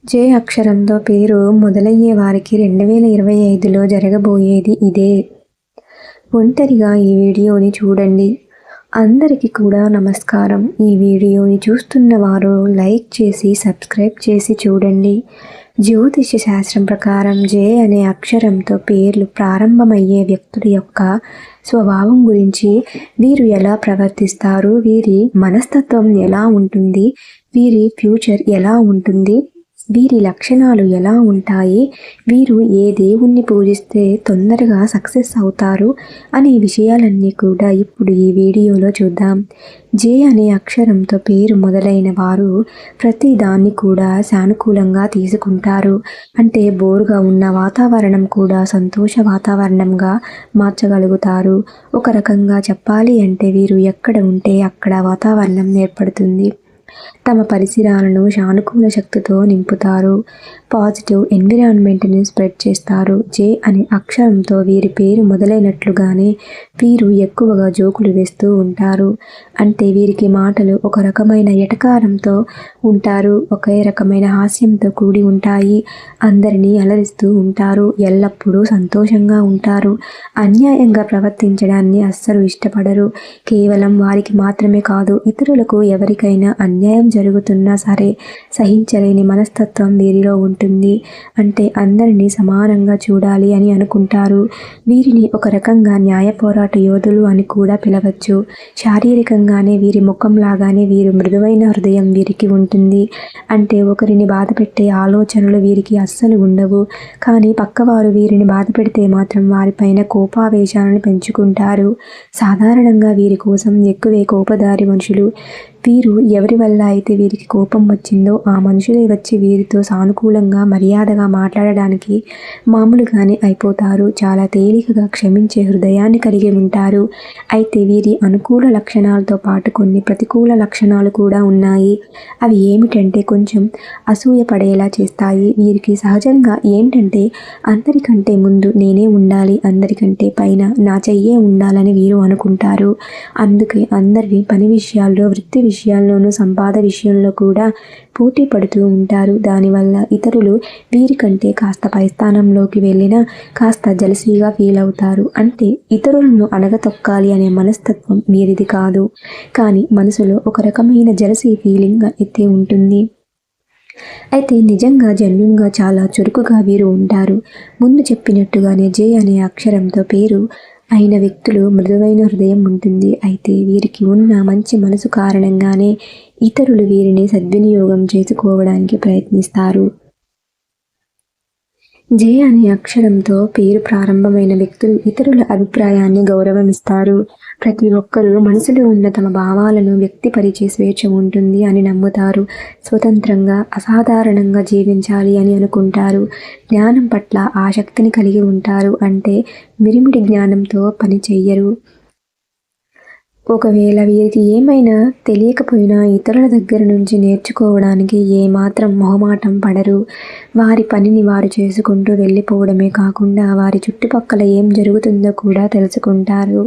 జే అక్షరంతో పేరు మొదలయ్యే వారికి 2025లో జరగబోయేది ఇదే. ఒంటరిగా ఈ వీడియోని చూడండి. అందరికీ కూడా నమస్కారం. ఈ వీడియోని చూస్తున్న వారు లైక్ చేసి సబ్స్క్రైబ్ చేసి చూడండి. జ్యోతిష శాస్త్రం ప్రకారం జే అనే అక్షరంతో పేర్లు ప్రారంభమయ్యే వ్యక్తుల యొక్క స్వభావం గురించి, వీరు ఎలా ప్రవర్తిస్తారు, వీరి మనస్తత్వం ఎలా ఉంటుంది, వీరి ఫ్యూచర్ ఎలా ఉంటుంది, వీరి లక్షణాలు ఎలా ఉంటాయి, వీరు ఏ దేవుణ్ణి పూజిస్తే తొందరగా సక్సెస్ అవుతారు అనే విషయాలన్నీ కూడా ఇప్పుడు ఈ వీడియోలో చూద్దాం. జే అనే అక్షరంతో పేరు మొదలైన వారు ప్రతి దాన్ని కూడా సానుకూలంగా తీసుకుంటారు. అంటే బోరుగా ఉన్న వాతావరణం కూడా సంతోష వాతావరణంగా మార్చగలుగుతారు. ఒక రకంగా చెప్పాలి అంటే వీరు ఎక్కడ ఉంటే అక్కడ వాతావరణం ఏర్పడుతుంది. తమ పరిసరాలను సానుకూల శక్తితో నింపుతారు. పాజిటివ్ ఎన్విరాన్మెంట్ని స్ప్రెడ్ చేస్తారు. జే అనే అక్షరంతో వీరి పేరు మొదలైనట్లుగానే వీరు ఎక్కువగా జోకులు వేస్తూ ఉంటారు. అంటే వీరికి మాటలు ఒక రకమైన ఎటకారంతో ఉంటారు. ఒకే రకమైన హాస్యంతో కూడి ఉంటాయి. అందరినీ అలరిస్తూ ఉంటారు. ఎల్లప్పుడూ సంతోషంగా ఉంటారు. అన్యాయంగా ప్రవర్తించడాన్ని అస్సలు ఇష్టపడరు. కేవలం వారికి మాత్రమే కాదు, ఇతరులకు ఎవరికైనా అన్యాయం జరుగుతున్నా సరే సహించలేని మనస్తత్వం వీరిలో ఉంటుంది. అంటే అందరినీ సమానంగా చూడాలి అని అనుకుంటారు. వీరిని ఒక రకంగా న్యాయ పోరాట యోధులు అని కూడా పిలవచ్చు. శారీరకంగానే వీరి ముఖం లాగానే వీరు మృదువైన హృదయం వీరికి ఉంటుంది. అంటే ఒకరిని బాధ పెట్టే ఆలోచనలు వీరికి అస్సలు ఉండవు. కానీ పక్కవారు వీరిని బాధ పెడితే మాత్రం వారిపైన కోపావేశాలను పెంచుకుంటారు. సాధారణంగా వీరి కోసం ఎక్కువే కోపదారి మనుషులు. వీరు ఎవరి వల్ల అయితే వీరికి కోపం వచ్చిందో ఆ మనుషులే వచ్చి వీరితో సానుకూలంగా మర్యాదగా మాట్లాడడానికి మామూలుగానే అయిపోతారు. చాలా తేలికగా క్షమించే హృదయాన్ని కలిగి ఉంటారు. అయితే వీరి అనుకూల లక్షణాలతో పాటు కొన్ని ప్రతికూల లక్షణాలు కూడా ఉన్నాయి. అవి ఏమిటంటే కొంచెం అసూయ పడేలా చేస్తాయి. వీరికి సహజంగా ఏంటంటే అందరికంటే ముందు నేనే ఉండాలి, అందరికంటే పైన నా చెయ్యే ఉండాలని వీరు అనుకుంటారు. అందుకే అందరినీ పని విషయాల్లో, వృత్తి విషయాల్లోనూ, సంపాద విషయంలో కూడా పోటీ పడుతూ ఉంటారు. దానివల్ల ఇతరులు వీరికంటే కాస్త పై స్థానంలోకి వెళ్ళినా కాస్త జలసీగా ఫీల్ అవుతారు. అంటే ఇతరులను అణగతొక్కాలి అనే మనస్తత్వం వీరిది కాదు. కానీ మనసులో ఒక రకమైన జలసీ ఫీలింగ్ అయితే ఉంటుంది. అయితే నిజంగా జెన్యూన్గా చాలా చురుకుగా వీరు ఉంటారు. ముందు చెప్పినట్టుగానే జే అనే అక్షరంతో పేరు అయిన వ్యక్తులు మృదువైన హృదయం ఉంటుంది. అయితే వీరికి ఉన్న మంచి మనసు కారణంగానే ఇతరులు వీరిని సద్వినియోగం చేసుకోవడానికి ప్రయత్నిస్తారు. జే అనే అక్షరంతో పేరు ప్రారంభమైన వ్యక్తులు ఇతరుల అభిప్రాయాన్ని గౌరవమిస్తారు. ప్రతి ఒక్కరూ మనసులో ఉన్న తమ భావాలను వ్యక్తిపరిచే స్వేచ్ఛ ఉంటుంది అని నమ్ముతారు. స్వతంత్రంగా, అసాధారణంగా జీవించాలి అని అనుకుంటారు. జ్ఞానం పట్ల ఆసక్తిని కలిగి ఉంటారు. అంటే మిరిమిడి జ్ఞానంతో పని చెయ్యరు. ఒకవేళ వీరికి ఏమైనా తెలియకపోయినా ఇతరుల దగ్గర నుంచి నేర్చుకోవడానికి ఏమాత్రం మొహమాటం పడరు. వారి పనిని వారు చేసుకుంటూ వెళ్ళిపోవడమే కాకుండా వారి చుట్టుపక్కల ఏం జరుగుతుందో కూడా తెలుసుకుంటారు.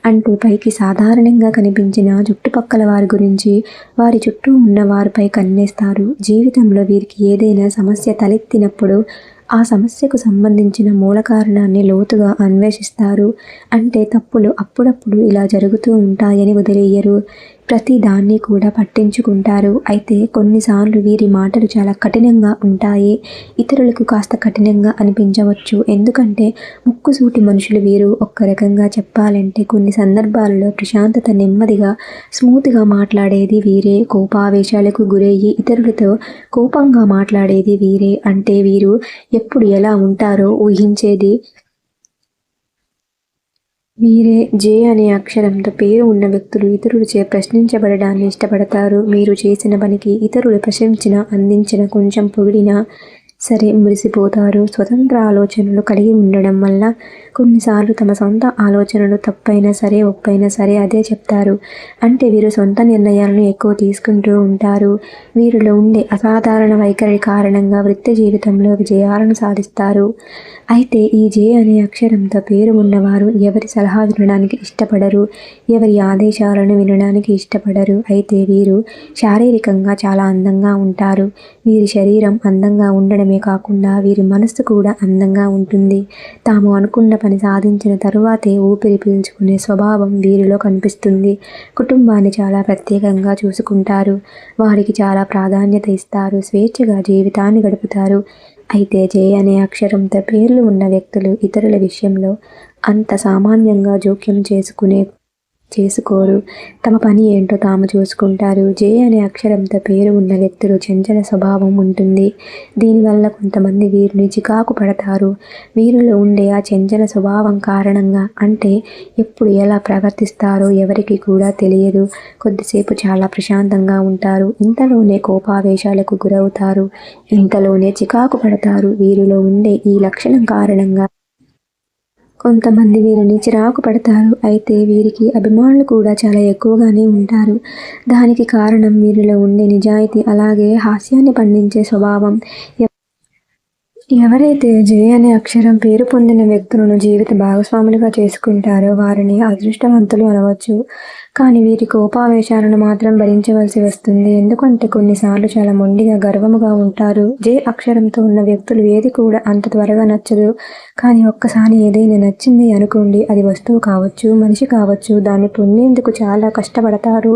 అంటే పైకి సాధారణంగా కనిపించిన చుట్టుపక్కల వారి గురించి వారి చుట్టూ ఉన్న వారిపై కన్నేస్తారు. జీవితంలో వీరికి ఏదైనా సమస్య తలెత్తినప్పుడు ఆ సమస్యకు సంబంధించిన మూల కారణాన్ని లోతుగా అన్వేషిస్తారు. అంటే తప్పులు అప్పుడప్పుడు ఇలా జరుగుతూ ఉంటాయని వదిలేయరు. ప్రతి దాన్ని కూడా పట్టించుకుంటారు. అయితే కొన్నిసార్లు వీరి మాటలు చాలా కఠినంగా ఉంటాయి. ఇతరులకు కాస్త కఠినంగా అనిపించవచ్చు. ఎందుకంటే ముక్కుసూటి మనుషులు వీరు. ఒక్క రకంగా చెప్పాలంటే కొన్ని సందర్భాలలో ప్రశాంతత, నెమ్మదిగా, స్మూత్గా మాట్లాడేది వీరే. కోపావేశాలకు గురయ్యి ఇతరులతో కోపంగా మాట్లాడేది వీరే. అంటే వీరు ఎప్పుడు ఎలా ఉంటారో ఊహించేది వీరే. జే అనే అక్షరంతో పేరు ఉన్న వ్యక్తులు ఇతరులచే ప్రశ్నించబడడాన్ని ఇష్టపడతారు. మీరు చేసిన పనికి ఇతరులు ప్రశంసినా, అందించిన, కొంచెం పొగిడినా సరే మురిసిపోతారు. స్వతంత్ర ఆలోచనలు కలిగి ఉండడం వల్ల కొన్నిసార్లు తమ సొంత ఆలోచనలు తప్పైనా సరే, ఒప్పైనా సరే అదే చెప్తారు. అంటే వీరు సొంత నిర్ణయాలను ఎక్కువ తీసుకుంటూ ఉంటారు. వీరిలో ఉండే అసాధారణ వైఖరి కారణంగా వృత్తి జీవితంలో విజయాలను సాధిస్తారు. అయితే ఈ జే అనే అక్షరంతో పేరు ఉన్నవారు ఎవరి సలహా వినడానికి ఇష్టపడరు. ఎవరి ఆదేశాలను వినడానికి ఇష్టపడరు. అయితే వీరు శారీరకంగా చాలా అందంగా ఉంటారు. వీరి శరీరం అందంగా ఉండడమే కాకుండా వీరి మనస్సు కూడా అందంగా ఉంటుంది. తాము అనుకున్న పని సాధించిన తరువాతే ఊపిరి పీల్చుకునే స్వభావం వీరిలో కనిపిస్తుంది. కుటుంబాన్ని చాలా ప్రత్యేకంగా చూసుకుంటారు. వారికి చాలా ప్రాధాన్యత ఇస్తారు. స్వేచ్ఛగా జీవితాన్ని గడుపుతారు. అయితే జే అనే అక్షరంతో పేర్లు ఉన్న వ్యక్తులు ఇతరుల విషయంలో అంత సామాన్యంగా జోక్యం చేసుకోరు. తమ పని ఏంటో తాము చూసుకుంటారు. జే అనే అక్షరంతో పేరు ఉన్న వ్యక్తులు చంచల స్వభావం ఉంటుంది. దీనివల్ల కొంతమంది వీరిని చికాకు పడతారు. వీరిలో ఉండే ఆ చంచల స్వభావం కారణంగా అంటే ఎప్పుడు ఎలా ప్రవర్తిస్తారో ఎవరికి కూడా తెలియదు. కొద్దిసేపు చాలా ప్రశాంతంగా ఉంటారు. ఇంతలోనే కోపావేశాలకు గురవుతారు. ఇంతలోనే చికాకు పడతారు. వీరిలో ఉండే ఈ లక్షణం కారణంగా కొంతమంది వీరిని చిరాకు పడతారు. అయితే వీరికి అభిమానులు కూడా చాలా ఎక్కువగానే ఉంటారు. దానికి కారణం వీరిలో ఉండే నిజాయితీ, అలాగే హాస్యాన్ని పండించే స్వభావం. ఎవరైతే జే అనే అక్షరం పేరు పొందిన వ్యక్తులను జీవిత భాగస్వాములుగా చేసుకుంటారో వారిని అదృష్టవంతులు అనవచ్చు. కానీ వీరి కోపావేశాలను మాత్రం భరించవలసి వస్తుంది. ఎందుకంటే కొన్నిసార్లు చాలా మొండిగా, గర్వముగా ఉంటారు. జే అక్షరంతో ఉన్న వ్యక్తులు ఏది కూడా అంత త్వరగా నచ్చదు. కానీ ఒక్కసారి ఏదైనా నచ్చింది అనుకోండి, అది వస్తువు కావచ్చు, మనిషి కావచ్చు, దాన్ని పొందేందుకు చాలా కష్టపడతారు.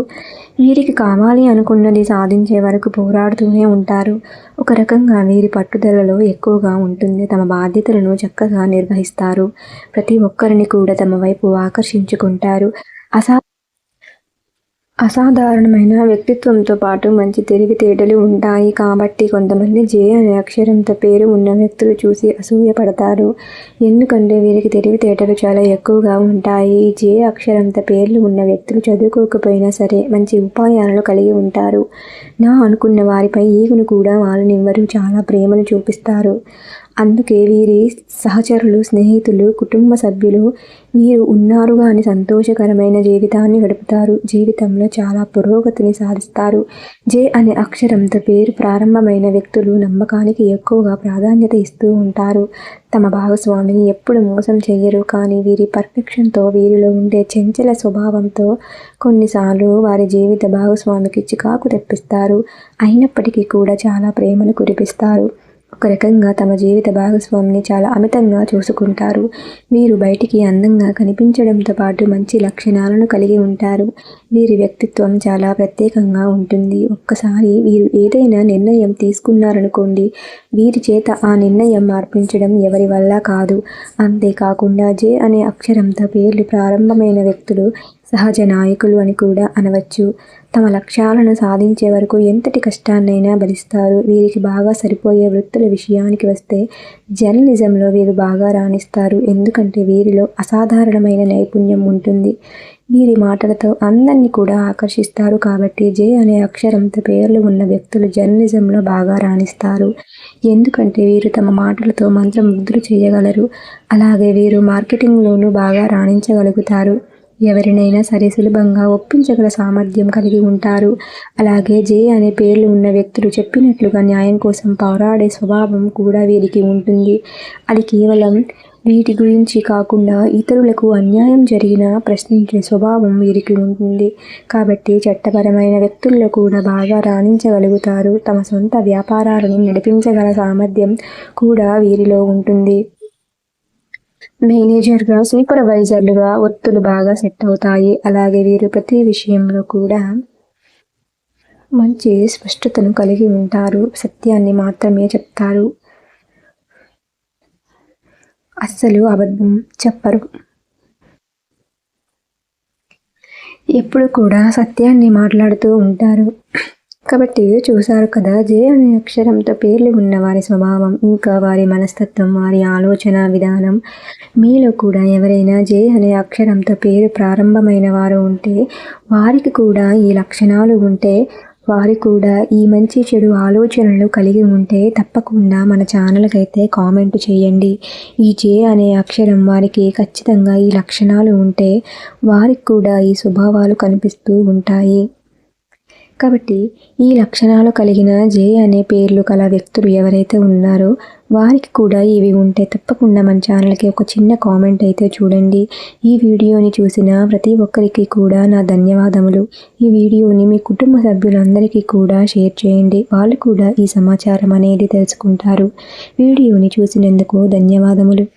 వీరికి కావాలి అనుకున్నది సాధించే వరకు పోరాడుతూనే ఉంటారు. ఒక రకంగా వీరి పట్టుదలలో ఎక్కువగా ఉంటుంది. తమ బాధ్యతలను చక్కగా నిర్వహిస్తారు. ప్రతి ఒక్కరిని కూడా తమ వైపు ఆకర్షించుకుంటారు. అసాధారణమైన వ్యక్తిత్వంతో పాటు మంచి తెలివితేటలు ఉంటాయి. కాబట్టి కొంతమంది జే అనే అక్షరంతో పేరు ఉన్న వ్యక్తులు చూసి అసూయపడతారు. ఎందుకంటే వీరికి తెలివితేటలు చాలా ఎక్కువగా ఉంటాయి. జే అక్షరంతో పేర్లు ఉన్న వ్యక్తులు చదువుకోకపోయినా సరే మంచి ఉపాయాలను కలిగి ఉంటారు. నా అనుకున్న వారిపై ఈగును కూడా వాళ్ళనివ్వరు. చాలా ప్రేమను చూపిస్తారు. అందుకే వీరి సహచరులు, స్నేహితులు, కుటుంబ సభ్యులు వీరు ఉన్నారుగా అని సంతోషకరమైన జీవితాన్ని గడుపుతారు. జీవితంలో చాలా పురోగతిని సాధిస్తారు. జే అనే అక్షరంతో పేరు ప్రారంభమైన వ్యక్తులు నమ్మకానికి ఎక్కువగా ప్రాధాన్యత ఇస్తూ ఉంటారు. తమ భాగస్వామిని ఎప్పుడు మోసం చెయ్యరు. కానీ వీరి పర్ఫెక్షన్తో, వీరిలో ఉండే చంచల స్వభావంతో కొన్నిసార్లు వారి జీవిత భాగస్వామికి చికాకు తెప్పిస్తారు. అయినప్పటికీ కూడా చాలా ప్రేమను కురిపిస్తారు. ఒక రకంగా తమ జీవిత భాగస్వామిని చాలా అమితంగా చూసుకుంటారు. వీరు బయటికి అందంగా కనిపించడంతో పాటు మంచి లక్షణాలను కలిగి ఉంటారు. వీరి వ్యక్తిత్వం చాలా ప్రత్యేకంగా ఉంటుంది. ఒక్కసారి వీరు ఏదైనా నిర్ణయం తీసుకున్నారనుకోండి, వీరి చేత ఆ నిర్ణయం మార్పించడం ఎవరి వల్ల కాదు. అంతేకాకుండా జే అనే అక్షరంతో పేర్లు ప్రారంభమైన వ్యక్తులు సహజ నాయకులు అని కూడా అనవచ్చు. తమ లక్ష్యాలను సాధించే వరకు ఎంతటి కష్టాన్నైనా భరిస్తారు. వీరికి బాగా సరిపోయే వృత్తుల విషయానికి వస్తే జర్నలిజంలో వీరు బాగా రాణిస్తారు. ఎందుకంటే వీరిలో అసాధారణమైన నైపుణ్యం ఉంటుంది. వీరి మాటలతో అందరినీ కూడా ఆకర్షిస్తారు. కాబట్టి జే అనే అక్షరంతో పేర్లు ఉన్న వ్యక్తులు జర్నలిజంలో బాగా రాణిస్తారు. ఎందుకంటే వీరు తమ మాటలతో మంత్రముగ్ధులు చేయగలరు. అలాగే వీరు మార్కెటింగ్లోనూ బాగా రాణించగలుగుతారు. ఎవరినైనా సరే సులభంగా ఒప్పించగల సామర్థ్యం కలిగి ఉంటారు. అలాగే జే అనే పేర్లు ఉన్న వ్యక్తులు చెప్పినట్లుగా న్యాయం కోసం పోరాడే స్వభావం కూడా వీరికి ఉంటుంది. అది కేవలం వీటి గురించి కాకుండా ఇతరులకు అన్యాయం జరిగినా ప్రశ్నించే స్వభావం వీరికి ఉంటుంది. కాబట్టి చట్టపరమైన వ్యక్తుల్లో కూడా బాగా రాణించగలుగుతారు. తమ సొంత వ్యాపారాలను నడిపించగల సామర్థ్యం కూడా వీరిలో ఉంటుంది. మేనేజర్గా, సూపర్వైజర్లుగా ఒత్తులు బాగా సెట్ అవుతాయి. అలాగే వీరు ప్రతి విషయంలో కూడా మంచి స్పష్టతను కలిగి ఉంటారు. సత్యాన్ని మాత్రమే చెప్తారు. అస్సలు అబద్ధం చెప్పరు. ఎప్పుడు కూడా సత్యాన్ని మాట్లాడుతూ ఉంటారు. కాబట్టి చూశారు కదా, జే అనే అక్షరంతో పేర్లు ఉన్న వారి స్వభావం, ఇంకా వారి మనస్తత్వం, వారి ఆలోచన విధానం. మీలో కూడా ఎవరైనా జే అనే అక్షరంతో పేరు ప్రారంభమైన వారు ఉంటే, వారికి కూడా ఈ లక్షణాలు ఉంటే వారు కూడా ఈ మంచి చెడు ఆలోచనలు కలిగి ఉంటే తప్పకుండా మన ఛానల్కి అయితే కామెంట్ చేయండి. ఈ జే అనే అక్షరం వారికి ఖచ్చితంగా ఈ లక్షణాలు ఉంటే వారికి కూడా ఈ స్వభావాలు కనిపిస్తూ ఉంటాయి. కాబట్టి ఈ లక్షణాలు కలిగిన జే అనే పేర్లు కల వ్యక్తులు ఎవరైతే ఉన్నారో వారికి కూడా ఇవి ఉంటే తప్పకుండా మన ఛానల్కి ఒక చిన్న కామెంట్ అయితే చూడండి. ఈ వీడియోని చూసిన ప్రతి ఒక్కరికి కూడా నా ధన్యవాదములు. ఈ వీడియోని మీ కుటుంబ సభ్యులందరికీ కూడా షేర్ చేయండి. వాళ్ళు కూడా ఈ సమాచారం అనేది తెలుసుకుంటారు. వీడియోని చూసినందుకు ధన్యవాదములు.